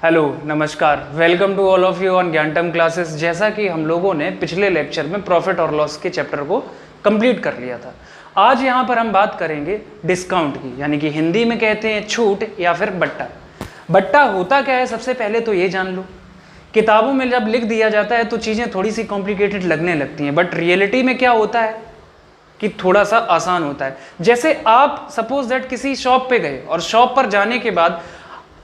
Hello नमस्कार, welcome to all of you on Gyantam classes. जैसा कि हम लोगों ने पिछले लेक्चर में प्रॉफिट और लॉस के चैप्टर को कंप्लीट कर लिया था, आज यहाँ पर हम बात करेंगे डिस्काउंट की, यानी कि हिंदी में कहते हैं छूट या फिर बट्टा। बट्टा होता क्या है, सबसे पहले तो ये जान लो। किताबों में जब लिख दिया जाता है तो चीज़ें थोड़ी सी कॉम्प्लिकेटेड लगने लगती हैं, बट रियलिटी में क्या होता है कि थोड़ा सा आसान होता है। जैसे आप सपोज दैट किसी शॉप पे गए और शॉप पर जाने के बाद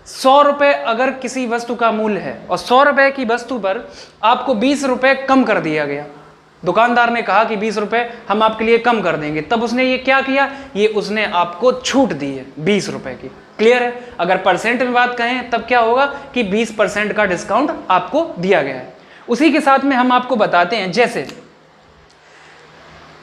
100 रुपये अगर किसी वस्तु का मूल्य है और 100 रुपये की वस्तु पर आपको 20 रुपये कम कर दिया गया। दुकानदार ने कहा कि 20 रुपये हम आपके लिए कम कर देंगे, तब उसने ये क्या किया, ये उसने आपको छूट दी है 20 रुपये की। क्लियर है। अगर परसेंट में बात कहें तब क्या होगा कि 20% का डिस्काउंट आपको दिया गया है। उसी के साथ में हम आपको बताते हैं, जैसे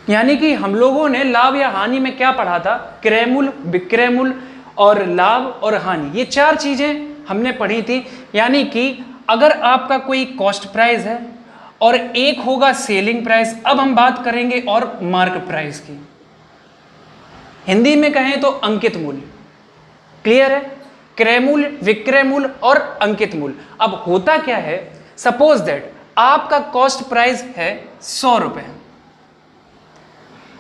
यानी कि हम लोगों ने लाभ या हानि में क्या पढ़ा था, क्रय मूल्य, विक्रय मूल्य और लाभ और हानि, ये चार चीजें हमने पढ़ी थी। यानी कि अगर आपका कोई कॉस्ट प्राइस है और एक होगा सेलिंग प्राइस। अब हम बात करेंगे और मार्क प्राइस की, हिंदी में कहें तो अंकित मूल्य। क्लियर है। क्रय मूल्य, विक्रय मूल्य और अंकित मूल्य। अब होता क्या है, सपोज दैट आपका कॉस्ट प्राइस है 100 रुपये,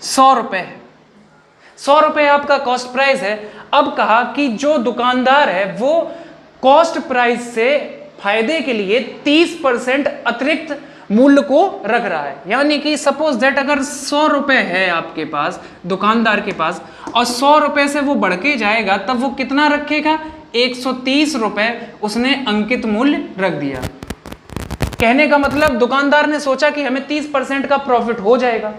100 रुपये है, 100 रुपये आपका कॉस्ट प्राइस है। अब कहा कि जो दुकानदार है वो कॉस्ट प्राइस से फायदे के लिए 30% अतिरिक्त मूल्य को रख रहा है। यानी कि सपोज दैट अगर 100 रुपये है आपके पास, दुकानदार के पास, और 100 रुपये से वो बढ़ के जाएगा, तब वो कितना रखेगा, 130 रुपये उसने अंकित मूल्य रख दिया। कहने का मतलब दुकानदार ने सोचा कि हमें 30% का प्रॉफिट हो जाएगा।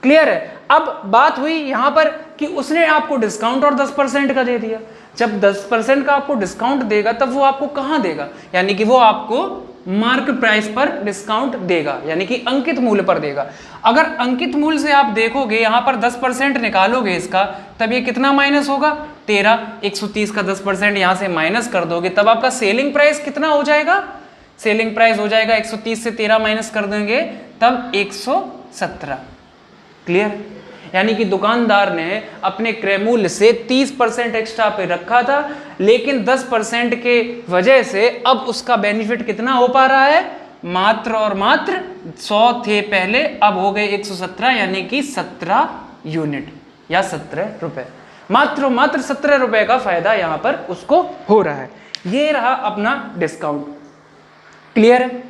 क्लियर है। अब बात हुई यहां पर कि उसने आपको डिस्काउंट और 10% का दे दिया। जब 10% का आपको डिस्काउंट देगा तब वो आपको कहां देगा, यानी कि वो आपको मार्क प्राइस पर डिस्काउंट देगा, यानी कि अंकित मूल्य पर देगा। अगर अंकित मूल्य से आप देखोगे यहां पर 10% निकालोगे इसका, तब ये कितना माइनस होगा, 13। 130 का 10% यहां से माइनस कर दोगे, तब आपका सेलिंग प्राइस कितना हो जाएगा, सेलिंग प्राइस हो जाएगा 130 से 13 माइनस कर देंगे तब 117। क्लियर। यानी कि दुकानदार ने अपने क्रय मूल्य से 30% एक्स्ट्रा पे रखा था, लेकिन 10% के वजह से अब उसका बेनिफिट कितना हो पा रहा है, मात्र और मात्र 100 थे पहले, अब हो गए 117, यानी कि 17 यूनिट या 17 रुपए। मात्र 17 रुपए का फायदा यहां पर उसको हो रहा है। ये रहा अपना डिस्काउंट। क्लियर है।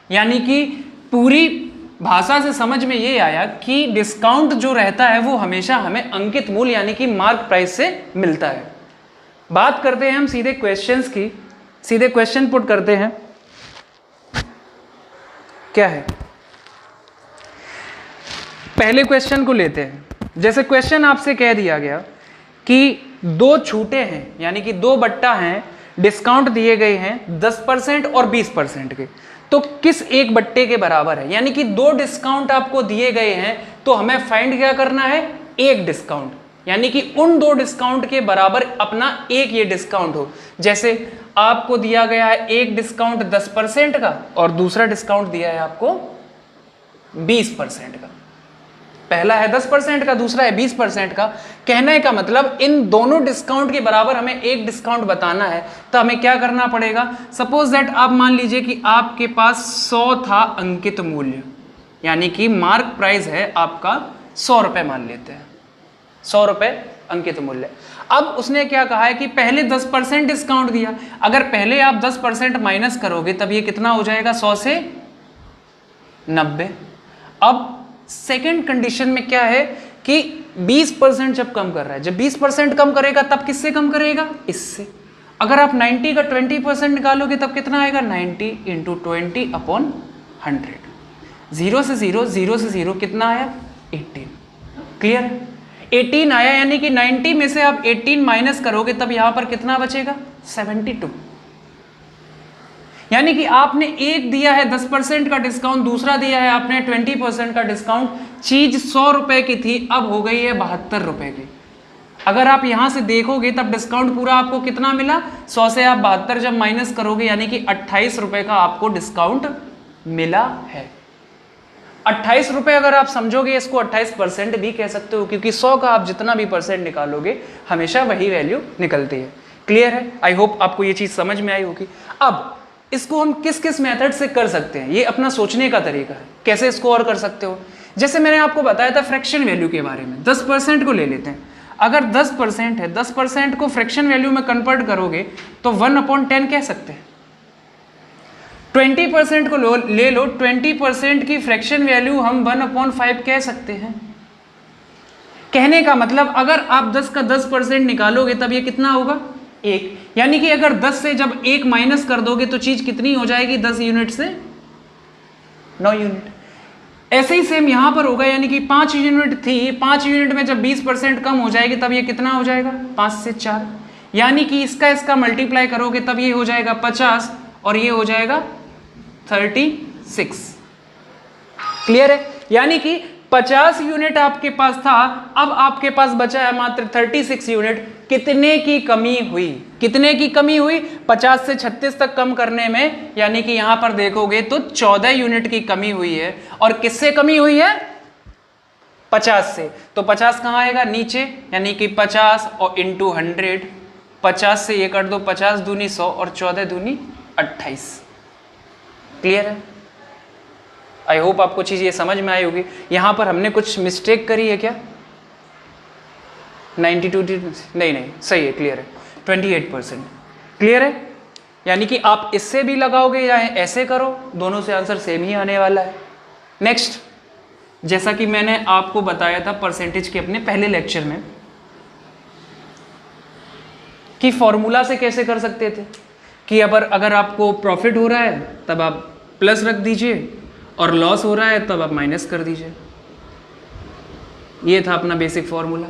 यानी कि पूरी भाषा से समझ में ये आया कि डिस्काउंट जो रहता है वो हमेशा हमें अंकित मूल्य यानी कि मार्क प्राइस से मिलता है। बात करते हैं हम सीधे क्वेश्चंस की, सीधे क्वेश्चन पुट करते हैं। क्या है, पहले क्वेश्चन को लेते हैं। जैसे क्वेश्चन आपसे कह दिया गया कि दो छूटे हैं, यानी कि दो बट्टा हैं, डिस्काउंट दिए गए हैं 10% और 20% के, तो किस एक बट्टे के बराबर है। यानी कि दो डिस्काउंट आपको दिए गए हैं तो हमें फाइंड क्या करना है, एक डिस्काउंट, यानी कि उन दो डिस्काउंट के बराबर अपना एक ये डिस्काउंट हो। जैसे आपको दिया गया है एक डिस्काउंट 10% का और दूसरा डिस्काउंट दिया है आपको 20% का। पहला है 10% का, दूसरा है 20% का। कहने का मतलब इन दोनों डिस्काउंट के बराबर हमें एक डिस्काउंट बताना है, तो हमें क्या करना पड़ेगा, सपोज दैट आप मान लीजिए कि आपके पास 100 था अंकित मूल्य, यानी कि मार्क प्राइस है आपका 100 रुपये, मान लेते हैं 100 रुपये अंकित मूल्य। अब उसने क्या कहा है कि पहले 10% डिस्काउंट दिया, अगर पहले आप 10% माइनस करोगे तब ये कितना हो जाएगा, 100 से 90। अब सेकेंड कंडीशन में क्या है कि 20% जब कम कर रहा है, जब 20% कम करेगा तब किससे कम करेगा, इससे। अगर आप 90 का 20% निकालोगे तब कितना आएगा, 90 × 20/100। 0 से 0, 0 से 0 कितना आया, 18। क्लियर। 18 आया, यानी कि 90 में से आप 18 माइनस करोगे तब यहां पर कितना बचेगा, 72। यानी कि आपने एक दिया है 10% का डिस्काउंट, दूसरा दिया है आपने 20% का डिस्काउंट। चीज 100 रुपए की थी, अब हो गई है 72 रुपए की। अगर आप यहां से देखोगे तब डिस्काउंट पूरा आपको कितना मिला, 100 से आप 72 जब माइनस करोगे यानी कि 28 रुपए का आपको डिस्काउंट मिला है। 28 रुपए अगर आप समझोगे इसको 28% भी कह सकते हो, क्योंकि 100 का आप जितना भी परसेंट निकालोगे हमेशा वही वैल्यू निकलती है। क्लियर है? आई होप आपको ये चीज समझ में आई होगी। अब इसको हम किस किस मेथड से कर सकते हैं, ये अपना सोचने का तरीका है, कैसे इसको और कर सकते हो। जैसे मैंने आपको बताया था फ्रैक्शन वैल्यू के बारे में, 10% को ले लेते हैं। अगर 10% है, 10% को फ्रैक्शन वैल्यू में कन्वर्ट करोगे तो 1/10 कह सकते हैं। 20% को ले लो, 20% की फ्रैक्शन वैल्यू हम 1/5 कह सकते हैं। कहने का मतलब अगर आप 10 का 10% निकालोगे तब ये कितना होगा? 1। यानी कि अगर 10 से जब 1 माइनस कर दोगे तो चीज कितनी हो जाएगी? 10 यूनिट से 9 यूनिट। ऐसे ही सेम यहां पर होगा, यानी कि 5 यूनिट थी, 5 यूनिट में जब 20% कम हो जाएगी तब ये कितना हो जाएगा? 5 से 4। यानी कि इसका मल्टीप्लाई करोगे तब ये हो जाएगा 50 और ये हो जाएगा 36। क्लियर है? यानी कि 50 यूनिट आपके पास था, अब आपके पास बचा है मात्र 36 यूनिट। कितने की कमी हुई? कितने की कमी हुई? 50 से 36 तक कम करने में, यानी कि यहां पर देखोगे तो 14 यूनिट की कमी हुई है। और किससे कमी हुई है? 50 से। तो 50 कहां आएगा? नीचे, यानी कि 50 और इंटू 100। 50 से ये कर दो, 50 दूनी 100 और 14 दूनी 28। क्लियर है? आई होप आपको चीज ये समझ में आई होगी। यहां पर हमने कुछ मिस्टेक करी है क्या? 92 नहीं, सही है, क्लियर है, 28%। क्लियर है? यानी कि आप इससे भी लगाओगे या ऐसे करो, दोनों से आंसर सेम ही आने वाला है। नेक्स्ट, जैसा कि मैंने आपको बताया था परसेंटेज के अपने पहले लेक्चर में कि फॉर्मूला से कैसे कर सकते थे कि अगर आपको प्रॉफिट हो रहा है तब आप प्लस रख दीजिए और लॉस हो रहा है तब आप माइनस कर दीजिए। ये था अपना बेसिक फॉर्मूला।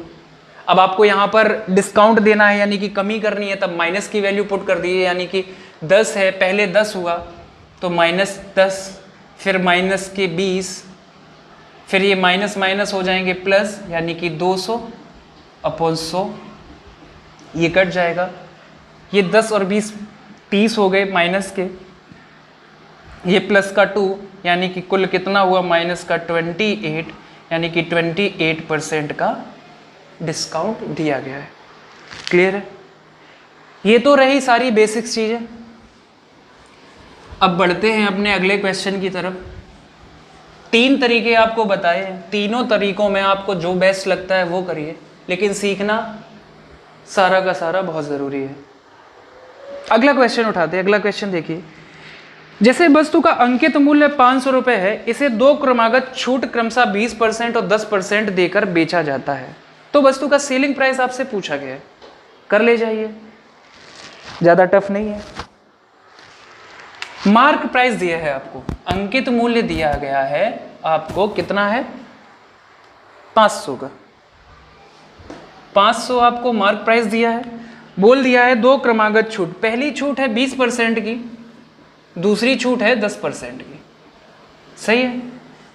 अब आपको यहाँ पर डिस्काउंट देना है, यानी कि कमी करनी है, तब माइनस की वैल्यू पुट कर दीजिए। यानी कि 10 है, पहले 10 हुआ तो -10, फिर माइनस के 20, फिर ये माइनस माइनस हो जाएंगे प्लस, यानी कि 200/100 ये कट जाएगा। ये 10 और 20 30 हो गए माइनस के, ये प्लस का 2, यानी कि कुल कितना हुआ? माइनस का 28, यानी कि 28% का डिस्काउंट दिया गया है। क्लियर है? ये तो रही सारी बेसिक्स चीजें। अब बढ़ते हैं अपने अगले क्वेश्चन की तरफ। 3 तरीके आपको बताए हैं, तीनों तरीकों में आपको जो बेस्ट लगता है वो करिए, लेकिन सीखना सारा का सारा बहुत जरूरी है। अगला क्वेश्चन उठाते हैं। अगला क्वेश्चन देखिए, जैसे वस्तु का अंकित मूल्य 500 रुपए है, इसे 2 क्रमागत छूट क्रमशः 20% और 10% देकर बेचा जाता है, तो वस्तु का सेलिंग प्राइस आपसे पूछा गया है। कर ले जाइए, ज्यादा टफ नहीं है। मार्क प्राइस दिया है आपको, अंकित मूल्य दिया गया है आपको, कितना है? 500 का। 500 आपको मार्क प्राइस दिया है। बोल दिया है 2 क्रमागत छूट। पहली छूट है 20% की, दूसरी छूट है 10% की। सही है?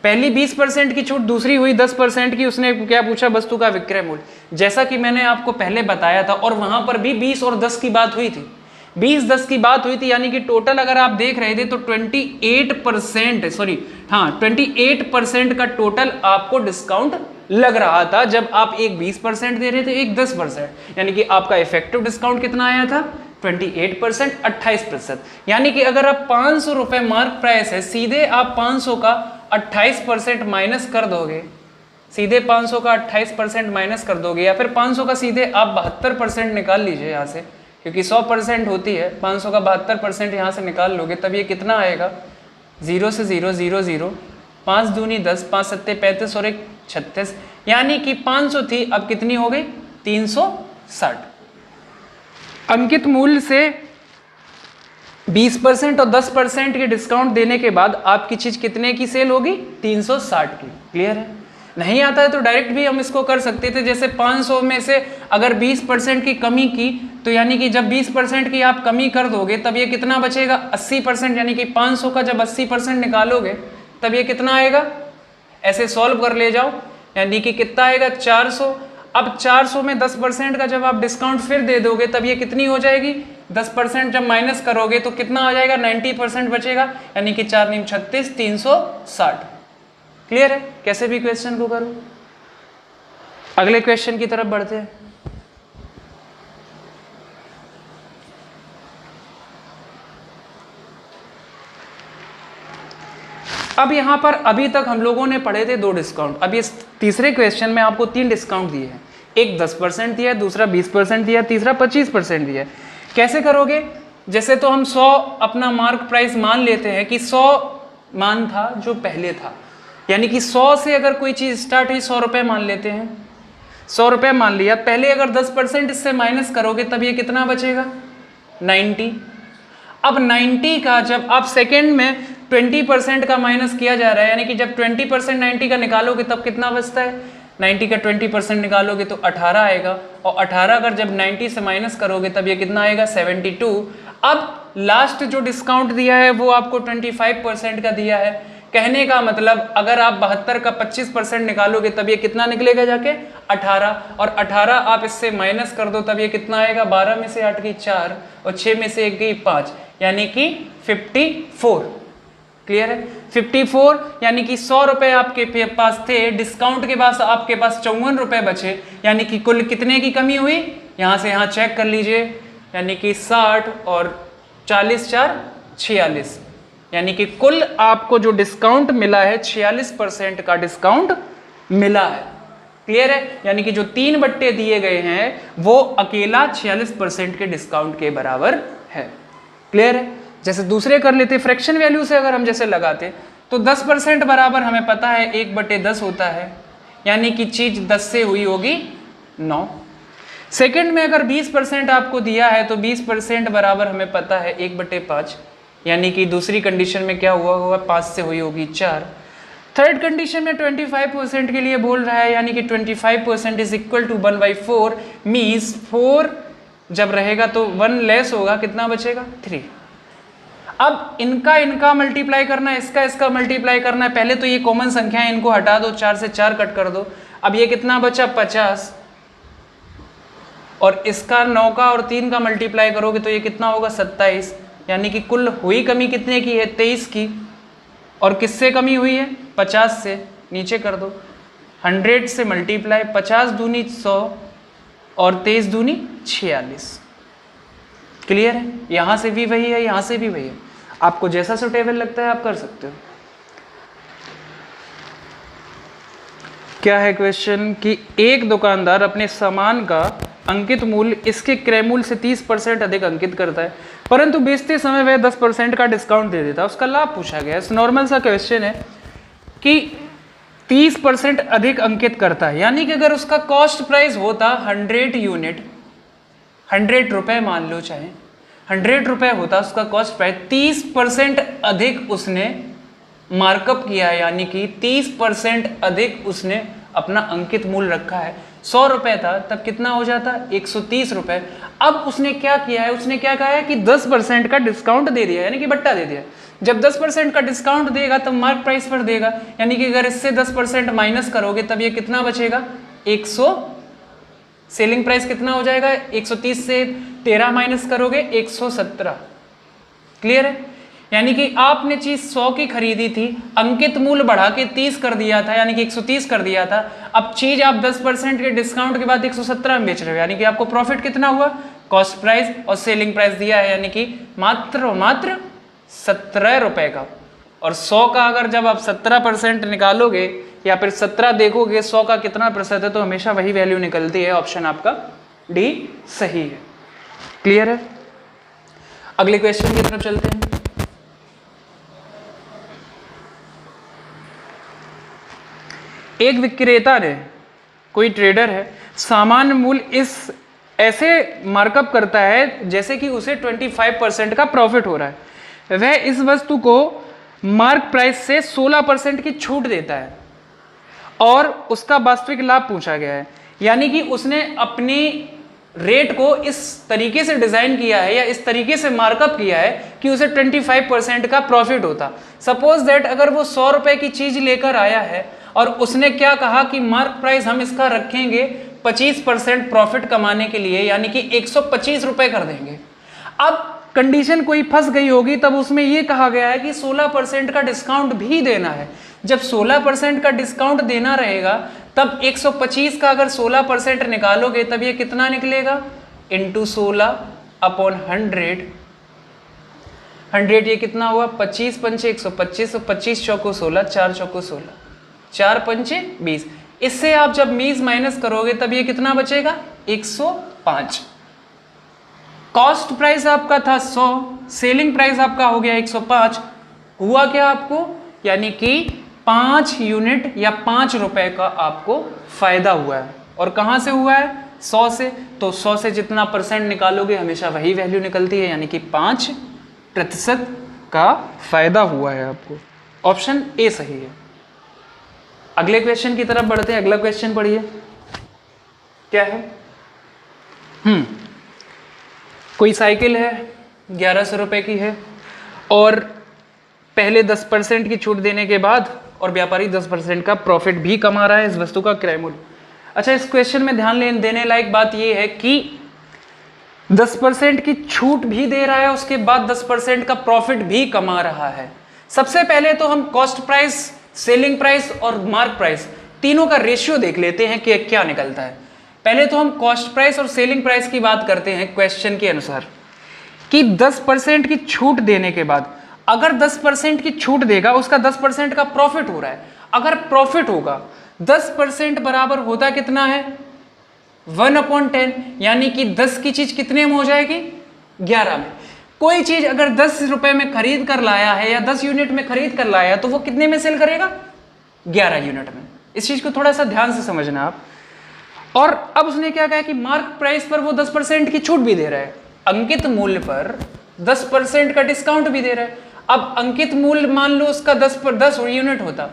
पहली 20% की छूट, दूसरी हुई 10% की। उसने क्या पूछा? वस्तु का विक्रय मूल्य। जैसा कि मैंने आपको पहले बताया था, और वहां पर भी 20 और 10 की बात हुई थी, 20-10 की बात हुई थी। यानी कि टोटल अगर आप देख रहे थे तो 28% का टोटल आपको डिस्काउंट लग रहा था, जब आप एक 20% दे रहे थे, एक 10%। यानी कि आपका इफेक्टिव डिस्काउंट कितना आया था? 28%, 28%। यानी कि अगर आप 500 रुपए मार्क प्राइस है, सीधे आप 500 का 28% माइनस कर दोगे, सीधे 500 का 28% माइनस कर दोगे, या फिर 500 का सीधे आप 72% निकाल लीजिए यहाँ से, क्योंकि 100% होती है, 500 का 72% यहाँ से निकाल लोगे, तब ये कितना आएगा? 0 से 0 0 0, 5 दूनी 10, 5 सत्ते 35 और 1 36। यानी कि 500 थी, अब कितनी हो गई? 360। अंकित मूल्य से 20% और 10% के डिस्काउंट देने के बाद आपकी चीज कितने की सेल होगी? 360 की। क्लियर है? नहीं आता है तो डायरेक्ट भी हम इसको कर सकते थे। जैसे 500 में से अगर 20% की कमी की, तो यानी कि जब 20% की आप कमी कर दोगे तब ये कितना बचेगा? 80%। यानी कि 500 का जब 80% निकालोगे तब ये कितना आएगा? ऐसे सॉल्व कर ले जाओ, यानी कि कितना आएगा? 400। अब 400 में 10% का जब आप डिस्काउंट फिर दे दोगे तब ये कितनी हो जाएगी? 10% जब माइनस करोगे तो कितना आ जाएगा? 90% बचेगा, यानी कि 4 9 36, 360। क्लियर है? कैसे भी क्वेश्चन को करो। अगले क्वेश्चन की तरफ बढ़ते हैं। अब यहाँ पर अभी तक हम लोगों ने पढ़े थे 2 डिस्काउंट, अब इस तीसरे क्वेश्चन में आपको 3 डिस्काउंट दिए हैं। एक 10% दिया है, दूसरा 20% दिया है, तीसरा 25% दिया है। कैसे करोगे? जैसे तो हम 100 अपना मार्क प्राइस मान लेते हैं कि 100 मान था जो पहले था, यानी कि 100 से अगर कोई चीज़ स्टार्ट हुई 100 रुपये मान लेते हैं, 100 रुपये मान लिया। पहले अगर 10% इससे माइनस करोगे तब ये कितना बचेगा? 90। अब 90 का जब आप सेकेंड में 20% का माइनस किया जा रहा है, यानी कि जब 20% 90 का निकालोगे तब कितना बचता है? 90 का 20% निकालोगे तो 18 आएगा, और 18 अगर जब 90 से माइनस करोगे तब ये कितना आएगा? 72। अब लास्ट जो डिस्काउंट दिया है वो आपको 25% का दिया है। कहने का मतलब अगर आप 72 का 25% निकालोगे तब ये कितना निकलेगा जाके? 18, और 18 आप इससे माइनस कर दो तब ये कितना आएगा? 12 में से 8 गई 4 और 6 में से 1 गई 5, यानी कि 54। क्लियर है? 54, यानी कि 100 रुपए आपके पास थे, डिस्काउंट के बाद आपके पास 54 रुपए बचे, यानी कि कुल कितने की कमी हुई? यहाँ से यहाँ चेक कर लीजिए, यानी कि 60 और 40 4 46, यानी कि कुल आपको जो डिस्काउंट मिला है 46% का डिस्काउंट मिला है। क्लियर है? यानी कि जो 3 बट्टे दिए गए हैं वो अकेला 46% के डिस्काउंट के बराबर है। क्लियर है? जैसे दूसरे कर लेते, फ्रैक्शन वैल्यू से अगर हम जैसे लगाते तो 10% बराबर हमें पता है 1/10 होता है, यानी कि चीज 10 से हुई होगी 9। सेकंड में अगर 20% आपको दिया है तो 20% बराबर हमें पता है 1/5, यानी कि दूसरी कंडीशन में क्या हुआ होगा? 5 से हुई होगी 4। थर्ड कंडीशन में 25% के लिए बोल रहा है, यानी कि 25% इज इक्वल टू 1/4, मीन्स 4 जब रहेगा तो 1 लेस होगा, कितना बचेगा? 3। अब इनका मल्टीप्लाई करना है, इसका मल्टीप्लाई करना है। पहले तो ये कॉमन संख्या है, इनको हटा दो, 4 से 4 कट कर दो। अब ये कितना बचा? 50, और इसका 9 का और 3 का मल्टीप्लाई करोगे तो ये कितना होगा? 27, यानी कि कुल हुई कमी कितने की है? 23 की। और किससे कमी हुई है? 50 से। नीचे कर दो, 100 से मल्टीप्लाई, 50 दूनी 100 और 23 दूनी 46। क्लियर है? यहाँ से भी वही है, यहाँ से भी वही है, आपको जैसा सुटेबल लगता है आप कर सकते हो। क्या है क्वेश्चन कि एक दुकानदार अपने सामान का अंकित मूल्य इसके क्रय मूल्य से 30% अधिक अंकित करता है, परंतु बेचते समय वह 10% का डिस्काउंट दे देता है। उसका लाभ पूछा गया है। नॉर्मल सा क्वेश्चन है कि 30% अधिक अंकित करता है, यानी कि अगर उसका कॉस्ट प्राइस होता 100 यूनिट, 100 रुपये मान लो, चाहे 100 रुपये होता उसका कॉस्ट प्राइस, 30% अधिक उसने मार्कअप किया है, यानी कि 30% अधिक उसने अपना अंकित मूल्य रखा है। 100 रुपये था तब कितना हो जाता? 130 रुपये। अब उसने क्या किया है? उसने क्या कहा है कि 10% का डिस्काउंट दे दिया, यानी कि बट्टा दे दिया। जब 10% का डिस्काउंट देगा तब मार्क प्राइस पर देगा, यानी कि अगर इससे 10% माइनस करोगे तब ये कितना बचेगा? 100। सेलिंग प्राइस कितना हो जाएगा? 130 से 13 माइनस करोगे 117। क्लियर है? यानी कि आपने चीज 100 की खरीदी थी, अंकित मूल्य बढ़ा के 30 कर दिया था, यानी कि 130 कर दिया था। अब चीज आप 10% के डिस्काउंट के बाद 117 में बेच रहे हो, यानी कि आपको प्रॉफिट कितना हुआ? कॉस्ट प्राइस और सेलिंग प्राइस दिया है, यानी कि मात्र 17 रुपए का। और 100 का अगर जब आप 17% निकालोगे या फिर 17 देखोगे 100 का कितना प्रतिशत है, तो हमेशा वही वैल्यू निकलती है। ऑप्शन आपका डी सही है। क्लियर है? अगले क्वेश्चन की तरफ चलते हैं। एक विक्रेता ने, कोई ट्रेडर है, सामान्य मूल्य इस ऐसे मार्कअप करता है जैसे कि उसे 25% का प्रॉफिट हो रहा है। वह इस वस्तु को मार्क प्राइस से 16% की छूट देता है और उसका वास्तविक लाभ पूछा गया है, यानी कि उसने अपनी रेट को इस तरीके से डिजाइन किया है या इस तरीके से मार्कअप किया है कि उसे 25% का प्रॉफिट होता। सपोज दैट अगर वो 100 रुपए की चीज लेकर आया है और उसने क्या कहा कि मार्क प्राइस हम इसका रखेंगे 25% प्रॉफिट कमाने के लिए, यानी कि 125 रुपए कर देंगे। अब कंडीशन कोई फंस गई होगी, तब उसमें यह कहा गया है कि 16% का डिस्काउंट भी देना है। जब 16% का डिस्काउंट देना रहेगा तब 125 का अगर 16% निकालोगे तब ये कितना निकलेगा? इंटू 16 अपॉन 100 100 ये कितना हुआ 25 पंचे 125, तो 25 चौको 16, 4 चौको 16, 4 पंचे 20। इससे आप जब 20 माइनस करोगे तब ये कितना बचेगा 105। कॉस्ट प्राइस आपका था 100, सेलिंग प्राइस आपका हो गया 105। हुआ क्या आपको, यानी कि 5 यूनिट या 5 रुपए का आपको फायदा हुआ है। और कहाँ से हुआ है 100 से, तो 100 से जितना परसेंट निकालोगे हमेशा वही वैल्यू निकलती है, यानी कि 5% का फायदा हुआ है आपको। ऑप्शन ए सही है। अगले क्वेश्चन की तरफ बढ़ते हैं। अगला क्वेश्चन पढ़िए क्या है। कोई साइकिल है 1100 रुपए की है और पहले 10% की छूट देने के बाद और व्यापारी 10% का प्रॉफिट भी कमा रहा है इस वस्तु का क्रय मूल्य। अच्छा, इस क्वेश्चन में ध्यान देने लायक बात यह है कि 10% की छूट भी दे रहा है, उसके बाद 10% का प्रॉफिट भी कमा रहा है। सबसे पहले तो हम कॉस्ट प्राइस, सेलिंग प्राइस और मार्क प्राइस तीनों का रेशियो देख लेते हैं कि क्या निकलता है। पहले तो हम कॉस्ट प्राइस और सेलिंग प्राइस की बात करते हैं क्वेश्चन के अनुसार कि 10% की छूट देने के बाद अगर 10% की छूट देगा उसका 10% का प्रॉफिट हो रहा है। अगर प्रॉफिट होगा 10% बराबर होता कितना है 1/10, यानी कि 10 की चीज कितने में हो जाएगी 11 में। कोई चीज अगर 10 रुपए में खरीद कर लाया है या 10 यूनिट में खरीद कर लाया तो वो कितने में सेल करेगा 11 यूनिट में। इस चीज को थोड़ा सा ध्यान से समझना आप। और अब उसने क्या कहा कि मार्क प्राइस पर वो 10% की छूट भी दे रहा है, अंकित मूल्य पर 10% का डिस्काउंट भी दे रहा है। अब अंकित मूल्य मान लो उसका 10 यूनिट होता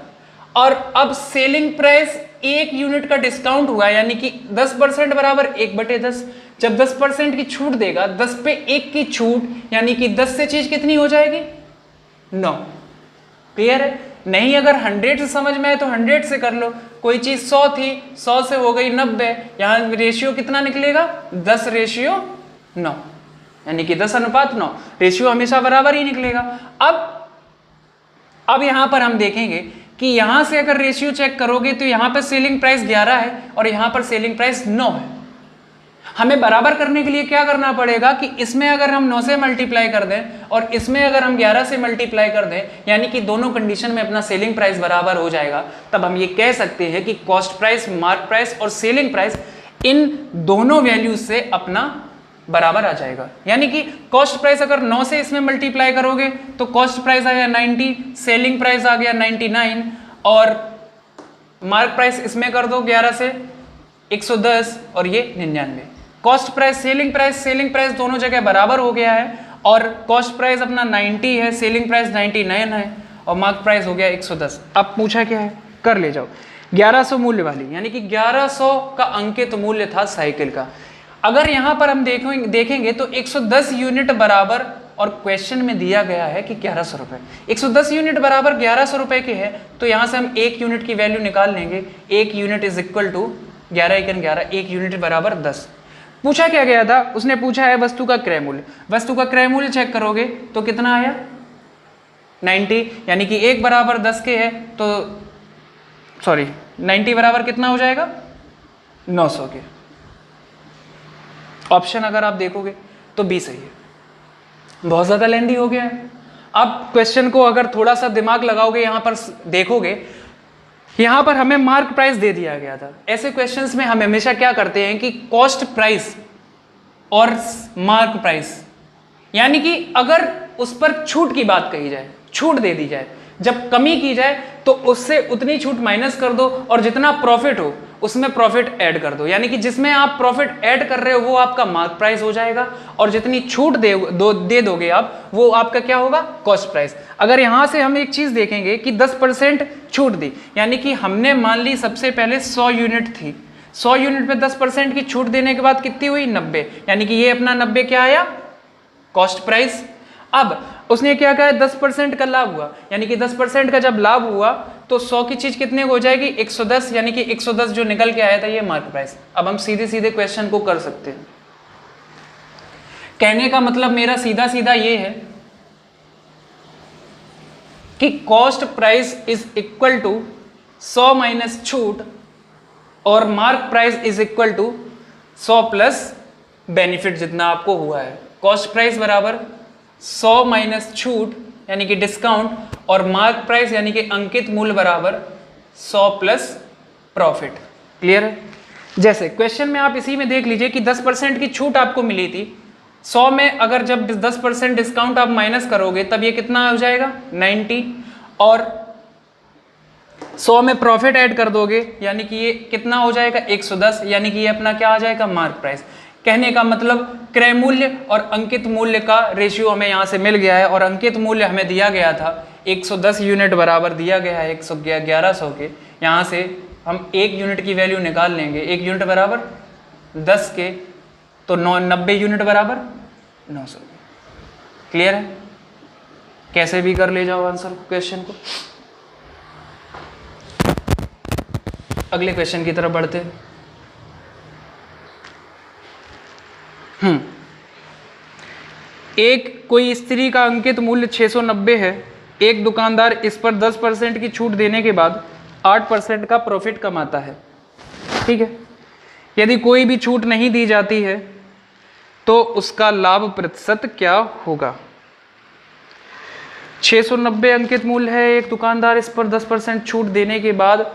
और अब सेलिंग प्राइस 1 यूनिट का डिस्काउंट हुआ, यानी कि 10% बराबर 1/10। जब 10% की छूट देगा 10 पे 1 की छूट, यानी कि 10 से चीज कितनी हो जाएगी 9। क्लियर है? नहीं अगर 100 से समझ में आए तो 100 से कर लो। कोई चीज 100 थी, 100 से हो गई 90, यहां रेशियो कितना निकलेगा 10:9, यानी कि 10:9। रेशियो हमेशा बराबर ही निकलेगा। अब यहां पर हम देखेंगे कि यहां से अगर रेशियो चेक करोगे तो यहां पर सेलिंग प्राइस 11 है और यहां पर सेलिंग प्राइस 9 है। हमें बराबर करने के लिए क्या करना पड़ेगा कि इसमें अगर हम 9 से मल्टीप्लाई कर दें और इसमें अगर हम 11 से मल्टीप्लाई कर दें, यानी कि दोनों कंडीशन में अपना सेलिंग प्राइस बराबर हो जाएगा, तब हम ये कह सकते हैं कि कॉस्ट प्राइस, मार्क प्राइस और सेलिंग प्राइस इन दोनों वैल्यूज से अपना बराबर आ जाएगा। यानी कि कॉस्ट प्राइस अगर 9 से इसमें मल्टीप्लाई करोगे तो कॉस्ट प्राइस आ गया 90, सेलिंग प्राइस आ गया 99 और मार्क प्राइस इसमें कर दो 11 से 110 और ये 99। कॉस्ट प्राइस, सेलिंग प्राइस दोनों जगह बराबर हो गया है और कॉस्ट प्राइस अपना 90 है, सेलिंग प्राइस 99 है और मार्क प्राइस हो गया 110। अब पूछा क्या है, कर ले जाओ 1100 मूल्य वाली, यानी कि 1100 का अंकित मूल्य था साइकिल का। अगर यहां पर हम देखेंगे तो 110 यूनिट बराबर, और क्वेश्चन में दिया गया है कि 1100 रुपए, 110 यूनिट बराबर 1100 रुपए के है, तो यहां से हम 1 यूनिट की वैल्यू निकाल लेंगे। 1 unit is equal to 11 × 11, 1 unit बराबर 10। पूछा क्या गया था, उसने पूछा है वस्तु का क्रय मूल्य। वस्तु का क्रय मूल्य चेक करोगे तो कितना आया 90, यानी कि 1 बराबर 10 के है तो 90 बराबर कितना हो जाएगा 900 के। ऑप्शन अगर आप देखोगे तो बी सही है। बहुत ज्यादा लेंदी हो गया है। अब क्वेश्चन को अगर थोड़ा सा दिमाग लगाओगे, यहां पर देखोगे, यहां पर हमें मार्क प्राइस दे दिया गया था। ऐसे क्वेश्चंस में हम हमेशा क्या करते हैं कि कॉस्ट प्राइस और मार्क प्राइस, यानी कि अगर उस पर छूट की बात कही जाए, छूट दे दी जाए, जब कमी की जाए तो उससे उतनी छूट माइनस कर दो और जितना प्रॉफिट हो उसमें प्रॉफिट ऐड कर दो, यानी कि जिसमें आप प्रॉफिट ऐड कर रहे हो वो आपका मार्क प्राइस हो जाएगा और जितनी छूट दे दोगे आप वो आपका क्या होगा कॉस्ट प्राइस। अगर यहां से हम एक चीज देखेंगे कि 10% छूट दी, यानी कि हमने मान ली सबसे पहले 100 यूनिट थी, 100 यूनिट पे 10% की छूट देने के बाद कितनी हुई 90, यानी कि ये अपना 90 क्या आया कॉस्ट प्राइस। अब उसने क्या कहा 10% का लाभ हुआ, यानी कि 10% का जब लाभ हुआ तो 100 की चीज कितने हो जाएगी 110, यानी कि 110 जो निकल के आया था ये मार्क प्राइस। अब हम सीधे सीधे क्वेश्चन को कर सकते हैं। कहने का मतलब मेरा सीधा सीधा ये है कि cost price is equal to 100 minus छूट और mark price is equal to 100 plus benefit जितना आपको हुआ है। कॉस्ट प्राइस बराबर 100 माइनस छूट यानी कि डिस्काउंट, और मार्क प्राइस यानी कि अंकित मूल्य बराबर 100 प्लस प्रॉफिट। क्लियर है? जैसे क्वेश्चन में आप इसी में देख लीजिए कि 10% की छूट आपको मिली थी, 100 में अगर जब 10% डिस्काउंट आप माइनस करोगे तब ये कितना हो जाएगा 90, और 100 में प्रॉफिट ऐड कर दोगे यानी कि ये कितना हो जाएगा 110, यानी कि ये अपना क्या आ जाएगा मार्क प्राइस। कहने का मतलब क्रय मूल्य और अंकित मूल्य का रेशियो हमें यहाँ से मिल गया है, और अंकित मूल्य हमें दिया गया था 110 यूनिट बराबर दिया गया है 1100 के। यहाँ से हम 1 यूनिट की वैल्यू निकाल लेंगे, 1 यूनिट बराबर 10 के, तो 90 यूनिट बराबर 900। क्लियर है? कैसे भी कर ले जाओ आंसर क्वेश्चन को। अगले क्वेश्चन की तरफ बढ़ते हैं। एक कोई स्त्री का अंकित मूल्य 690 है, एक दुकानदार इस पर 10% की छूट देने के बाद 8% का प्रॉफिट कमाता है। ठीक है, यदि कोई भी छूट नहीं दी जाती है तो उसका लाभ प्रतिशत क्या होगा। 690 अंकित मूल्य है, एक दुकानदार इस पर 10% छूट देने के बाद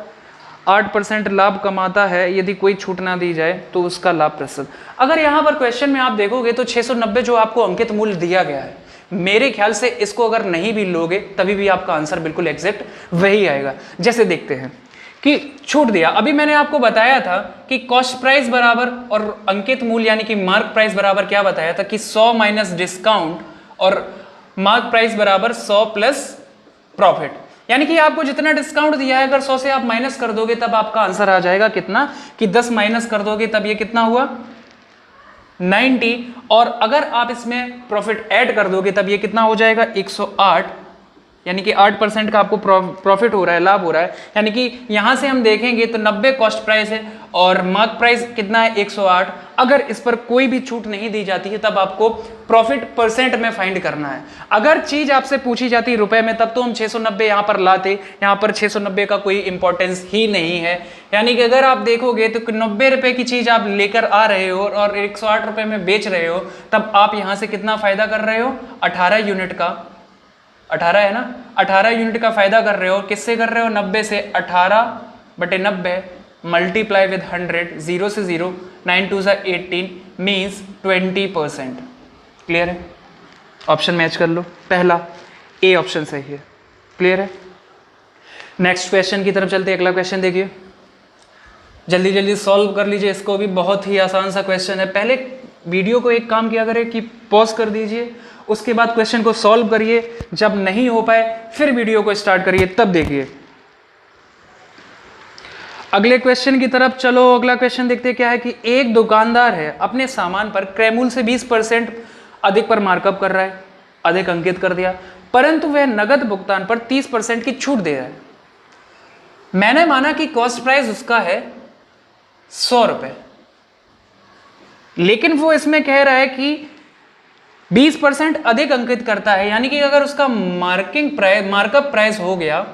8% लाभ कमाता है, यदि कोई छूट ना दी जाए तो उसका लाभ प्रतिशत। अगर यहाँ पर क्वेश्चन में आप देखोगे तो 690 जो आपको अंकित मूल्य दिया गया है, मेरे ख्याल से इसको अगर नहीं भी लोगे तभी भी आपका आंसर बिल्कुल एग्जैक्ट वही आएगा। जैसे देखते हैं कि छूट दिया, अभी मैंने आपको बताया था कि कॉस्ट प्राइस बराबर और अंकित मूल्य यानी कि मार्क प्राइस बराबर क्या बताया था कि 100 माइनस डिस्काउंट और मार्क प्राइस बराबर 100 प्लस प्रॉफिट। यानी कि आपको जितना डिस्काउंट दिया है अगर 100 से आप माइनस कर दोगे तब आपका आंसर आ जाएगा कितना कि 10 माइनस कर दोगे तब ये कितना हुआ 90, और अगर आप इसमें प्रॉफिट ऐड कर दोगे तब ये कितना हो जाएगा 108, यानी कि 8% का आपको प्रॉफिट हो रहा है, लाभ हो रहा है। यानी कि यहां से हम देखेंगे तो 90 कॉस्ट प्राइस है और मार्क प्राइस कितना है 108। अगर इस पर कोई भी छूट नहीं दी जाती है तब आपको प्रॉफिट परसेंट में फाइंड करना है। अगर चीज आपसे पूछी जाती रुपए में तब तो हम 690 यहां पर लाते, यहां पर 690 का कोई इंपॉर्टेंस ही नहीं है। यानी कि अगर आप देखोगे तो 90 रुपए की चीज आप लेकर आ रहे हो और 108 रुपए में बेच रहे हो, तब आप यहां से कितना फायदा कर रहे हो 18 यूनिट का, 18 है ना, 18 यूनिट का फायदा कर रहे हो। किससे कर रहे हो 90 से, 18/90 मल्टीप्लाई विद 100, 0 से 0, 9 2 18 मीन्स 20%। क्लियर है? ऑप्शन मैच कर लो, पहला ए ऑप्शन सही है। क्लियर है? नेक्स्ट क्वेश्चन की तरफ चलते हैं। अगला क्वेश्चन देखिए, जल्दी जल्दी सॉल्व कर लीजिए इसको भी, बहुत ही आसान सा क्वेश्चन है। पहले वीडियो को एक काम किया करें कि पॉज कर दीजिए, उसके बाद क्वेश्चन को सॉल्व करिए, जब नहीं हो पाए फिर वीडियो को स्टार्ट करिए, तब देखिए। अगले क्वेश्चन की तरफ चलो। अगला क्वेश्चन देखते हैं क्या है कि एक दुकानदार है, अपने सामान पर क्रय मूल्य से 20% अधिक पर मार्कअप कर रहा है, अधिक अंकित कर दिया, परंतु वह नगद भुगतान पर 30% की छूट दे रहा है। मैंने माना कि कॉस्ट प्राइस उसका है 100 रुपए, लेकिन वो इसमें कह रहा है कि 20% अधिक अंकित करता है, यानी कि अगर उसका मार्कअप प्राइस हो गया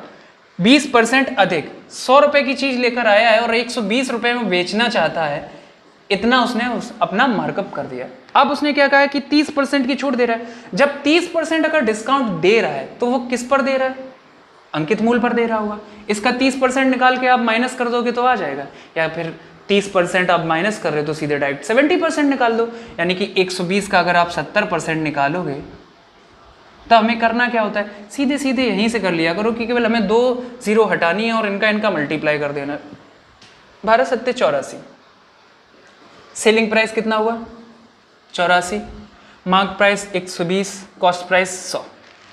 20% अधिक, 100 रुपए की चीज लेकर आया है और 120 रुपए में बेचना चाहता है, इतना उसने अपना मार्कअप कर दिया। अब उसने क्या कहा है कि 30% की छूट दे रहा है। जब 30% अगर डिस्काउंट दे रहा है तो वो किस पर दे रहा है, अंकित मूल्य पर दे रहा होगा। इसका 30% निकाल के आप माइनस कर दोगे तो आ जाएगा, या फिर 30% आप माइनस कर रहे हो तो सीधे डायरेक्ट 70% निकाल दो। यानी कि 120 का अगर आप 70% निकालोगे तो हमें करना क्या होता है, सीधे सीधे यहीं से कर लिया करो कि केवल हमें 2 जीरो हटानी है और इनका मल्टीप्लाई कर देना। 12 7 84, सेलिंग प्राइस कितना हुआ 84, मार्क प्राइस 120, कॉस्ट प्राइस 100।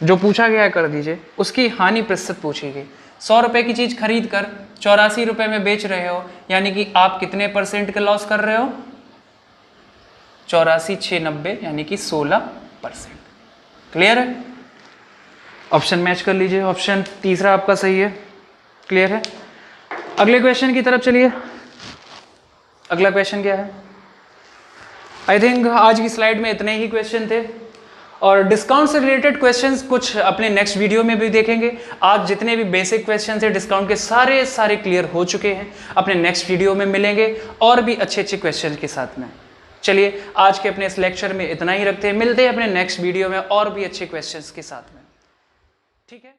जो पूछा गया है कर दीजिए। उसकी हानि प्रतिशत पूछी गई, 100 रुपए की चीज खरीद कर 84 रुपए में बेच रहे हो, यानी कि आप कितने परसेंट का लॉस कर रहे हो 84 6 90, यानी कि 16%। क्लियर है? ऑप्शन मैच कर लीजिए, ऑप्शन तीसरा आपका सही है। क्लियर है? अगले क्वेश्चन की तरफ चलिए। अगला क्वेश्चन क्या है, आई थिंक आज की स्लाइड में इतने ही क्वेश्चन थे, और डिस्काउंट से रिलेटेड क्वेश्चंस कुछ अपने नेक्स्ट वीडियो में भी देखेंगे। आज जितने भी बेसिक क्वेश्चन थे डिस्काउंट के सारे क्लियर हो चुके हैं। अपने नेक्स्ट वीडियो में मिलेंगे और भी अच्छे क्वेश्चन के साथ में। चलिए आज के अपने इस लेक्चर में इतना ही रखते हैं, मिलते हैं अपने नेक्स्ट वीडियो में और भी अच्छे क्वेश्चंस के साथ में। ठीक है।